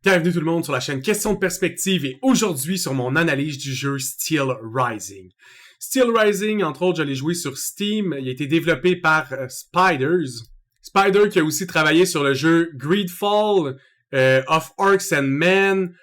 Bienvenue tout le monde sur la chaîne Question de Perspective et aujourd'hui sur mon analyse du jeu Steel Rising. Steel Rising, entre autres, je l'ai joué sur Steam. Il a été développé par Spiders. Spider qui a aussi travaillé sur le jeu Greedfall, of Orcs and Men,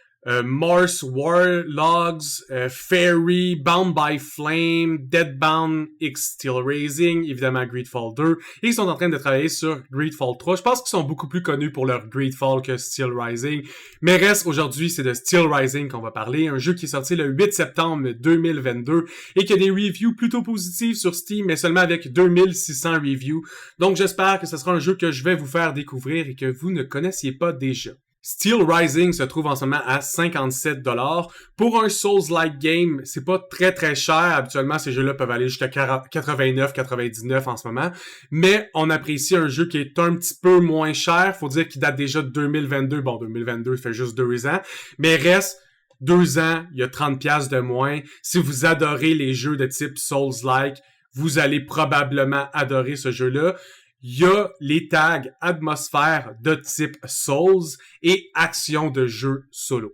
Mars Warlogs, Fairy, Bound by Flame, Deadbound X Steel Rising, évidemment Greedfall 2. Et ils sont en train de travailler sur Greedfall 3. Je pense qu'ils sont beaucoup plus connus pour leur Greedfall que Steel Rising. Mais reste, aujourd'hui, c'est de Steel Rising qu'on va parler. Un jeu qui est sorti le 8 septembre 2022 et qui a des reviews plutôt positives sur Steam, mais seulement avec 2600 reviews. Donc j'espère que ce sera un jeu que je vais vous faire découvrir et que vous ne connaissiez pas déjà. Steel Rising se trouve en ce moment à 57$. Pour un Souls-like game, c'est pas très cher. Habituellement, ces jeux-là peuvent aller jusqu'à 89-99 en ce moment. Mais on apprécie un jeu qui est un petit peu moins cher. Faut dire qu'il date déjà de 2022. Bon, 2022, il fait juste 2 ans. Mais reste 2 ans, il y a 30$ de moins. Si vous adorez les jeux de type Souls-like, vous allez probablement adorer ce jeu-là. Il y a les tags atmosphère de type Souls et action de jeu solo.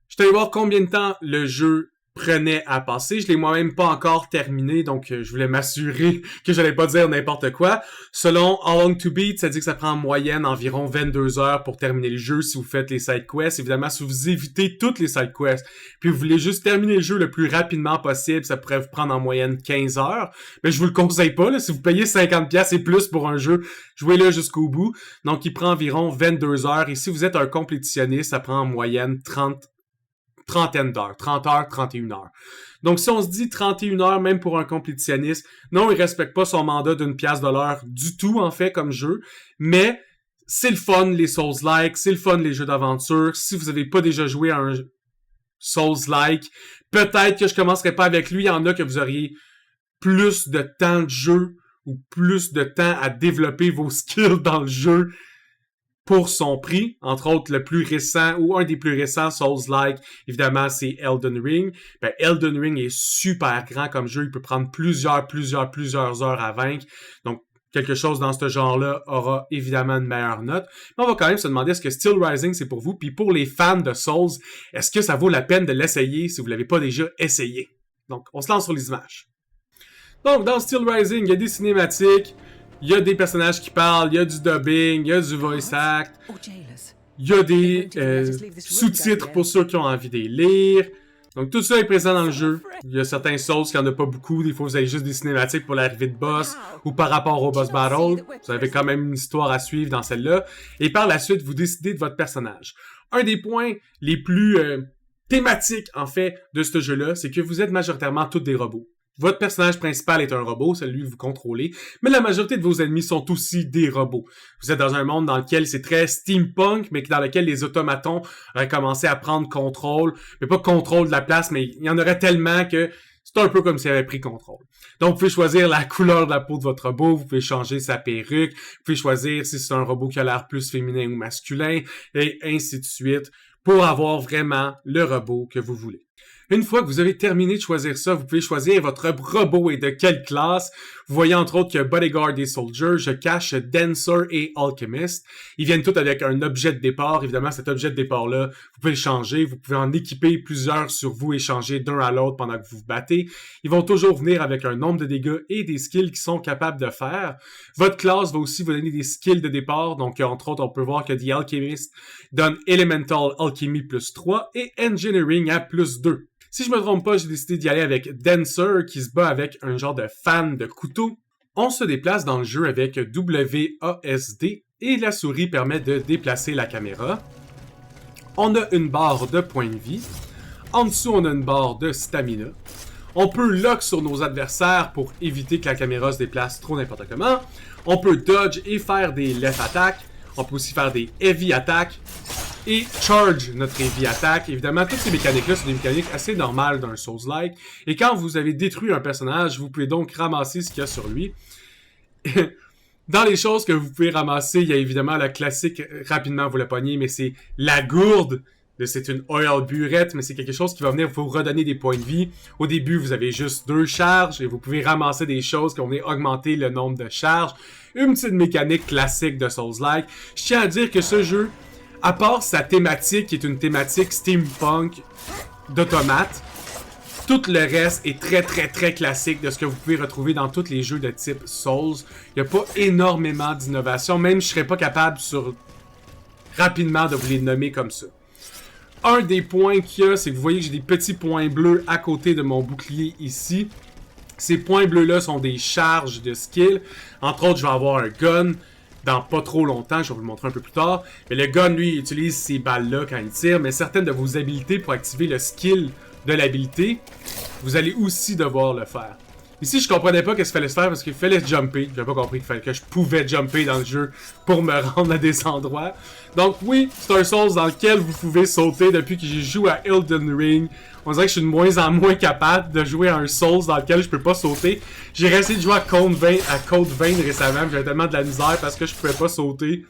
Je suis allé voir combien de temps le jeu prenait à passer. Je l'ai moi-même pas encore terminé, donc je voulais m'assurer que j'allais pas dire n'importe quoi. Selon How Long to Beat, ça dit que ça prend en moyenne environ 22 heures pour terminer le jeu si vous faites les side quests. Évidemment, si vous évitez toutes les side quests, puis vous voulez juste terminer le jeu le plus rapidement possible, ça pourrait vous prendre en moyenne 15 heures. Mais je vous le conseille pas, là. Si vous payez 50$ et plus pour un jeu, jouez-le jusqu'au bout. Donc, il prend environ 22 heures. Et si vous êtes un complétitionniste, ça prend en moyenne 30 d'heures, 30 heures, 31 heures. Donc, si on se dit 31 heures, même pour un complétitionniste, non, il respecte pas son mandat d'une pièce de l'heure du tout, en fait, comme jeu, mais c'est le fun, les Souls-like, c'est le fun, les jeux d'aventure. Si vous avez pas déjà joué à un Souls-like, peut-être que je commencerai pas avec lui. Il y en a que vous auriez plus de temps de jeu ou plus de temps à développer vos skills dans le jeu pour son prix, entre autres le plus récent ou un des plus récents Souls-like, évidemment c'est Elden Ring. Ben Elden Ring est super grand comme jeu, il peut prendre plusieurs heures à vaincre. Donc quelque chose dans ce genre-là aura évidemment une meilleure note. Mais on va quand même se demander est-ce que Steel Rising c'est pour vous, puis pour les fans de Souls, est-ce que ça vaut la peine de l'essayer si vous l'avez pas déjà essayé? Donc on se lance sur les images. Donc dans Steel Rising, il y a des cinématiques. Il y a des personnages qui parlent, il y a du dubbing, il y a du voice act, il y a des sous-titres pour ceux qui ont envie de les lire. Donc tout ça est présent dans le jeu. Il y a certains Souls qui en a pas beaucoup, des fois vous avez juste des cinématiques pour l'arrivée de boss ou par rapport au boss battle. Vous avez quand même une histoire à suivre dans celle-là. Et par la suite, vous décidez de votre personnage. Un des points les plus thématiques en fait de ce jeu-là, c'est que vous êtes majoritairement tous des robots. Votre personnage principal est un robot, celui que vous contrôlez, mais la majorité de vos ennemis sont aussi des robots. Vous êtes dans un monde dans lequel c'est très steampunk, mais dans lequel les automatons auraient commencé à prendre contrôle, mais pas contrôle de la place, mais il y en aurait tellement que c'est un peu comme s'il avait pris contrôle. Donc vous pouvez choisir la couleur de la peau de votre robot, vous pouvez changer sa perruque, vous pouvez choisir si c'est un robot qui a l'air plus féminin ou masculin, et ainsi de suite, pour avoir vraiment le robot que vous voulez. Une fois que vous avez terminé de choisir ça, vous pouvez choisir votre robot et de quelle classe. Vous voyez entre autres qu'il y a Bodyguard et Soldier, je cache Dancer et Alchemist. Ils viennent tous avec un objet de départ. Évidemment, cet objet de départ-là, vous pouvez le changer. Vous pouvez en équiper plusieurs sur vous et changer d'un à l'autre pendant que vous vous battez. Ils vont toujours venir avec un nombre de dégâts et des skills qu'ils sont capables de faire. Votre classe va aussi vous donner des skills de départ. Donc, entre autres, on peut voir que The Alchemist donne Elemental Alchemy plus 3 et Engineering à plus 2. Si je me trompe pas, j'ai décidé d'y aller avec Dancer qui se bat avec un genre de fan de couteau. On se déplace dans le jeu avec WASD et la souris permet de déplacer la caméra. On a une barre de points de vie. En dessous, on a une barre de stamina. On peut lock sur nos adversaires pour éviter que la caméra se déplace trop n'importe comment. On peut dodge et faire des left attack. On peut aussi faire des heavy attack. Et charge notre heavy attack. Évidemment, toutes ces mécaniques-là sont des mécaniques assez normales d'un Souls-like. Et quand vous avez détruit un personnage, vous pouvez donc ramasser ce qu'il y a sur lui. Dans les choses que vous pouvez ramasser, il y a évidemment la classique, rapidement vous la pognez, mais c'est la gourde. C'est une oil burette, mais c'est quelque chose qui va venir vous redonner des points de vie. Au début, vous avez juste 2 charges et vous pouvez ramasser des choses qui vont venir augmenter le nombre de charges. Une petite mécanique classique de Souls-like. Je tiens à dire que ce jeu, À part sa thématique, qui est une thématique steampunk d'automate, tout le reste est très classique de ce que vous pouvez retrouver dans tous les jeux de type Souls. Il n'y a pas énormément d'innovation, même je serais pas capable rapidement de vous les nommer comme ça. Un des points qu'il y a, c'est que vous voyez que j'ai des petits points bleus à côté de mon bouclier ici. Ces points bleus-là sont des charges de skill. Entre autres, je vais avoir un gun dans pas trop longtemps, je vais vous le montrer un peu plus tard. Mais le gun, lui, il utilise ces balles-là quand il tire, mais certaines de vos habilités pour activer le skill de l'habilité, vous allez aussi devoir le faire. Ici, je comprenais pas qu'est-ce qu'il fallait se faire parce qu'il fallait jumper. J'ai pas compris que je pouvais jumper dans le jeu pour me rendre à des endroits. Donc oui, c'est un Souls dans lequel vous pouvez sauter. Depuis que j'ai joué à Elden Ring, on dirait que je suis de moins en moins capable de jouer à un Souls dans lequel je peux pas sauter. J'ai essayé de jouer à Code Vein récemment, j'avais tellement de la misère parce que je pouvais pas sauter.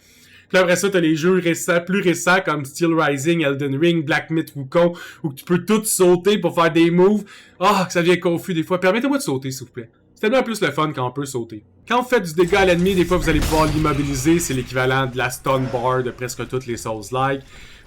Puis après ça, t'as les jeux plus récents comme Steel Rising, Elden Ring, Black Myth Wukong, où tu peux tout sauter pour faire des moves. Ah, que ça devient confus des fois. Permettez-moi de sauter, s'il vous plaît. C'est tellement plus le fun quand on peut sauter. Quand vous faites du dégât à l'ennemi, des fois vous allez pouvoir l'immobiliser. C'est l'équivalent de la stun bar de presque toutes les Souls-like.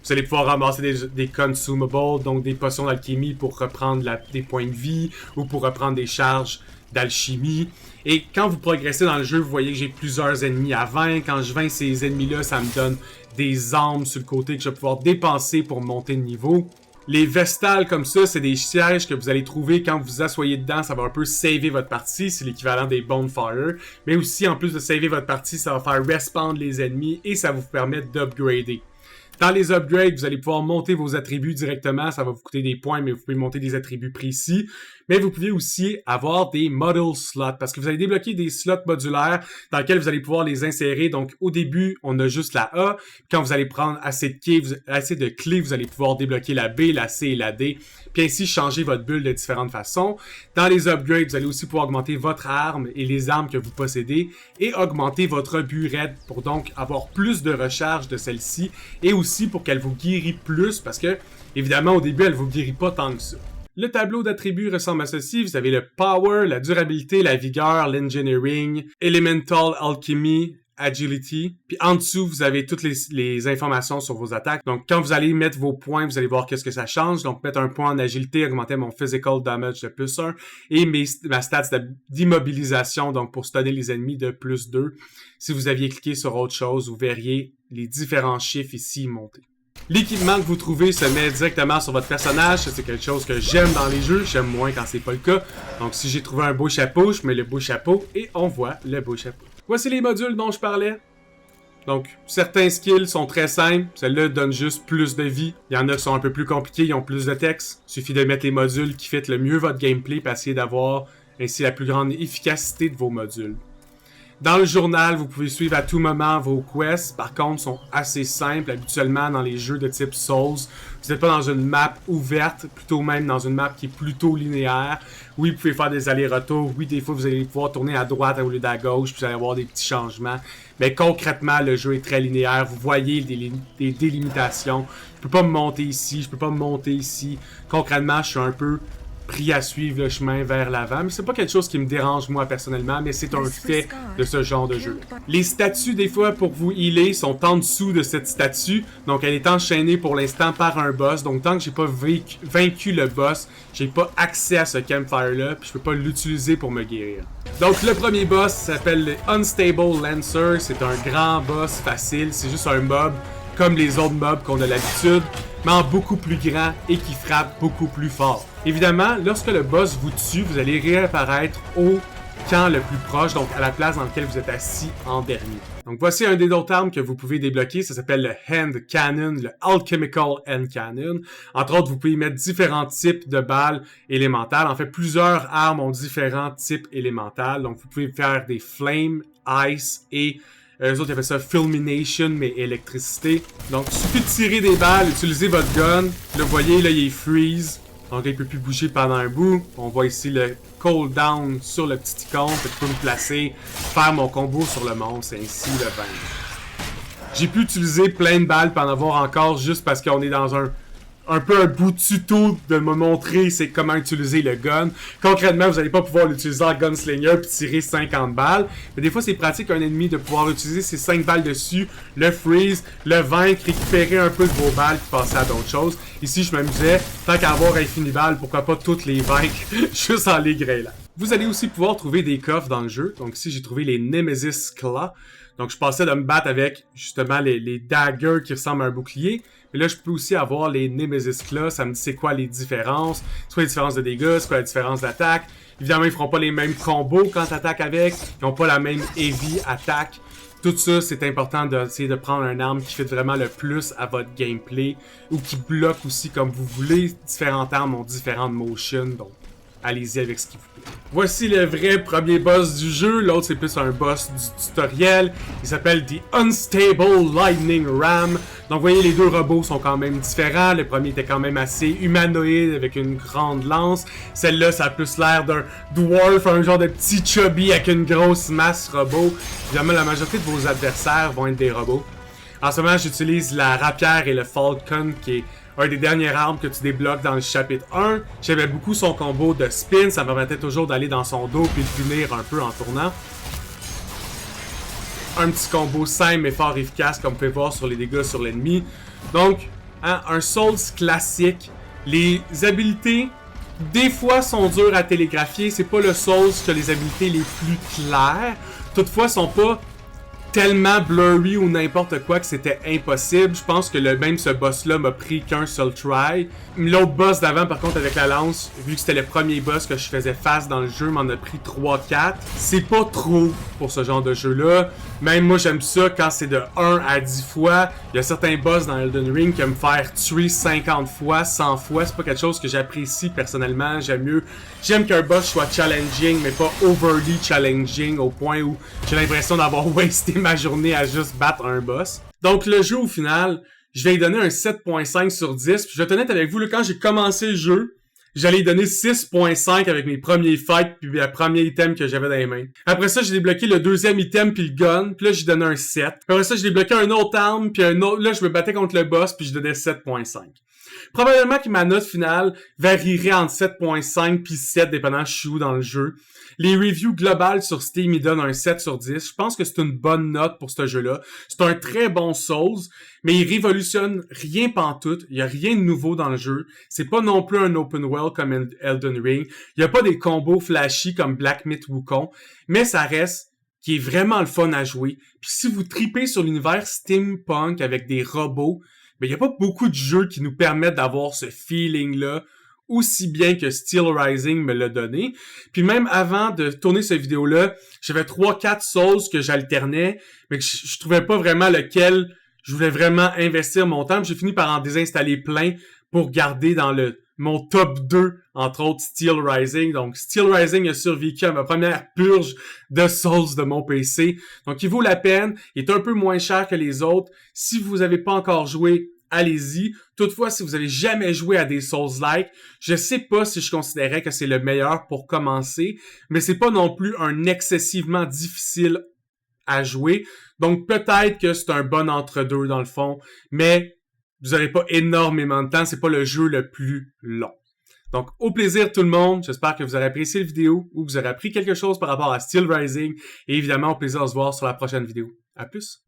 Vous allez pouvoir ramasser des consumables, donc des potions d'alchimie pour reprendre des points de vie ou pour reprendre des charges d'alchimie. Et quand vous progressez dans le jeu, vous voyez que j'ai plusieurs ennemis à vaincre. Quand je vainc ces ennemis-là, ça me donne des armes sur le côté que je vais pouvoir dépenser pour monter de niveau. Les vestales comme ça, c'est des sièges que vous allez trouver quand vous vous asseyez dedans. Ça va un peu saver votre partie, c'est l'équivalent des bonfires. Mais aussi, en plus de saver votre partie, ça va faire respawn les ennemis et ça va vous permettre d'upgrader. Dans les upgrades, vous allez pouvoir monter vos attributs directement. Ça va vous coûter des points, mais vous pouvez monter des attributs précis. Mais vous pouvez aussi avoir des model slots, parce que vous allez débloquer des slots modulaires dans lesquels vous allez pouvoir les insérer. Donc, au début, on a juste la A. Quand vous allez prendre assez de clés, vous allez pouvoir débloquer la B, la C et la D. Puis ainsi, changer votre bulle de différentes façons. Dans les upgrades, vous allez aussi pouvoir augmenter votre arme et les armes que vous possédez et augmenter votre burette pour donc avoir plus de recharge de celle-ci et aussi pour qu'elle vous guérit plus parce que, évidemment, au début, elle vous guérit pas tant que ça. Le tableau d'attributs ressemble à ceci. Vous avez le Power, la durabilité, la vigueur, l'engineering, Elemental Alchemy, Agility. Puis en dessous, vous avez toutes les informations sur vos attaques. Donc quand vous allez mettre vos points, vous allez voir qu'est-ce que ça change. Donc mettre un point en agilité, augmenter mon physical damage de plus 1 et ma stats d'immobilisation, donc pour stunner les ennemis de plus 2. Si vous aviez cliqué sur autre chose, vous verriez les différents chiffres ici monter. L'équipement que vous trouvez se met directement sur votre personnage. C'est quelque chose que j'aime dans les jeux. J'aime moins quand c'est pas le cas. Donc si j'ai trouvé un beau chapeau, je mets le beau chapeau et on voit le beau chapeau. Voici les modules dont je parlais. Donc, certains skills sont très simples. Celle-là donne juste plus de vie. Il y en a qui sont un peu plus compliqués, ils ont plus de texte. Il suffit de mettre les modules qui fit le mieux votre gameplay pour essayer d'avoir ainsi la plus grande efficacité de vos modules. Dans le journal, vous pouvez suivre à tout moment vos quests. Par contre, sont assez simples. Habituellement, dans les jeux de type Souls, vous n'êtes pas dans une map ouverte, plutôt même dans une map qui est plutôt linéaire. Oui, vous pouvez faire des allers-retours. Oui, des fois, vous allez pouvoir tourner à droite au lieu d'à gauche, puis vous allez avoir des petits changements. Mais concrètement, le jeu est très linéaire. Vous voyez des délimitations. Je peux pas me monter ici, je peux pas me monter ici. Concrètement, je suis un peu pris à suivre le chemin vers l'avant, mais c'est pas quelque chose qui me dérange moi personnellement, mais c'est un fait de ce genre de jeu. Les statues des fois pour vous healer sont en dessous de cette statue, donc elle est enchaînée pour l'instant par un boss, donc tant que j'ai pas vaincu le boss, j'ai pas accès à ce campfire là, puis je peux pas l'utiliser pour me guérir. Donc le premier boss s'appelle le Unstable Lancer, c'est un grand boss facile, c'est juste un mob comme les autres mobs qu'on a l'habitude, mais en beaucoup plus grand et qui frappe beaucoup plus fort. Évidemment, lorsque le boss vous tue, vous allez réapparaître au camp le plus proche, donc à la place dans laquelle vous êtes assis en dernier. Donc voici un des autres armes que vous pouvez débloquer, ça s'appelle le Hand Cannon, le Alchemical Hand Cannon. Entre autres, vous pouvez mettre différents types de balles élémentales. En fait, plusieurs armes ont différents types élémentales, donc vous pouvez faire des Flame, Ice et eux autres, ils appellent ça Fulmination, mais électricité. Donc, il suffit de tirer des balles, utiliser votre gun. Là, vous voyez, là, il est freeze. Donc, il ne peut plus bouger pendant un bout. On voit ici le cooldown sur le petit icône. Je peux me placer, faire mon combo sur le monstre, et ainsi le vaincre. J'ai pu utiliser plein de balles pour en avoir encore juste parce qu'on est dans un un peu un bout de tuto de me montrer c'est comment utiliser le gun. Concrètement, vous n'allez pas pouvoir l'utiliser en gunslinger puis tirer 50 balles. Mais des fois, c'est pratique un ennemi de pouvoir utiliser ses 5 balles dessus, le freeze, le vaincre, récupérer un peu de vos balles puis passer à d'autres choses. Ici, je m'amusais, tant qu'à avoir infini balles, pourquoi pas toutes les vaincre juste en les grailant. Vous allez aussi pouvoir trouver des coffres dans le jeu. Donc ici, j'ai trouvé les Nemesis Claw. Donc je passais de me battre avec justement les daggers qui ressemblent à un bouclier. Mais là, je peux aussi avoir les Nemesis Claw. Ça me dit c'est quoi les différences. C'est quoi les différences de dégâts, c'est quoi la différence d'attaque. Évidemment, ils feront pas les mêmes combos quand tu attaques avec. Ils n'ont pas la même heavy attaque. Tout ça, c'est important d'essayer de prendre une arme qui fait vraiment le plus à votre gameplay. Ou qui bloque aussi comme vous voulez. Différentes armes ont différentes motions. Donc, allez-y avec ce qui vous plaît. Voici le vrai premier boss du jeu. L'autre, c'est plus un boss du tutoriel. Il s'appelle The Unstable Lightning Ram. Donc, vous voyez, les deux robots sont quand même différents. Le premier était quand même assez humanoïde avec une grande lance. Celle-là, ça a plus l'air d'un dwarf, un genre de petit chubby avec une grosse masse robot. Évidemment, la majorité de vos adversaires vont être des robots. En ce moment, j'utilise la rapière et le Falcon, qui est un des dernières armes que tu débloques dans le chapitre 1. J'aimais beaucoup son combo de spin, ça me permettait toujours d'aller dans son dos puis de punir un peu en tournant. Un petit combo simple mais fort efficace comme vous pouvez voir sur les dégâts sur l'ennemi. Donc, hein, un Souls classique. Les habilités, des fois, sont dures à télégraphier. C'est pas le Souls qui a les habilités les plus claires. Toutefois, sont pas tellement blurry ou n'importe quoi que c'était impossible. Je pense que même ce boss-là m'a pris qu'un seul try. L'autre boss d'avant, par contre, avec la lance, vu que c'était le premier boss que je faisais face dans le jeu, m'en a pris 3-4. C'est pas trop pour ce genre de jeu-là. Même moi, j'aime ça quand c'est de 1 à 10 fois. Il y a certains boss dans Elden Ring qui aiment me faire tuer 50 fois, 100 fois. C'est pas quelque chose que j'apprécie personnellement. J'aime qu'un boss soit challenging, mais pas overly challenging au point où j'ai l'impression d'avoir wasté ma journée à juste battre un boss. Donc le jeu au final, je vais lui donner un 7.5 sur 10. Puis je vais être honnête avec vous, là, quand j'ai commencé le jeu, j'allais lui donner 6.5 avec mes premiers fights puis le premier item que j'avais dans les mains. Après ça, j'ai débloqué le deuxième item puis le gun, puis là j'ai donné un 7. Après ça, j'ai débloqué un autre arme puis un autre, là je me battais contre le boss puis je donnais 7.5. Probablement que ma note finale varierait entre 7.5 puis 7 dépendant je suis où dans le jeu. Les reviews globales sur Steam ils donnent un 7 sur 10. Je pense que c'est une bonne note pour ce jeu-là. C'est un très bon Souls, mais il révolutionne rien pantoute. Il y a rien de nouveau dans le jeu. C'est pas non plus un open world comme Elden Ring. Il y a pas des combos flashy comme Black Myth Wukong, mais ça reste qui est vraiment le fun à jouer. Puis si vous tripez sur l'univers steampunk avec des robots, mais il n'y a pas beaucoup de jeux qui nous permettent d'avoir ce feeling-là aussi bien que Steel Rising me l'a donné. Puis même avant de tourner cette vidéo-là, j'avais 3-4 Souls que j'alternais, mais que je trouvais pas vraiment lequel je voulais vraiment investir mon temps. J'ai fini par en désinstaller plein pour garder dans mon top 2, entre autres Steel Rising. Donc Steel Rising a survécu à ma première purge de Souls de mon PC. Donc il vaut la peine, il est un peu moins cher que les autres. Si vous n'avez pas encore joué, allez-y. Toutefois, si vous avez jamais joué à des Souls-like, je sais pas si je considérais que c'est le meilleur pour commencer, mais c'est pas non plus un excessivement difficile à jouer. Donc peut-être que c'est un bon entre-deux dans le fond, mais vous n'aurez pas énormément de temps, c'est pas le jeu le plus long. Donc, au plaisir tout le monde, j'espère que vous aurez apprécié la vidéo ou que vous aurez appris quelque chose par rapport à Steel Rising et évidemment au plaisir de se voir sur la prochaine vidéo. À plus!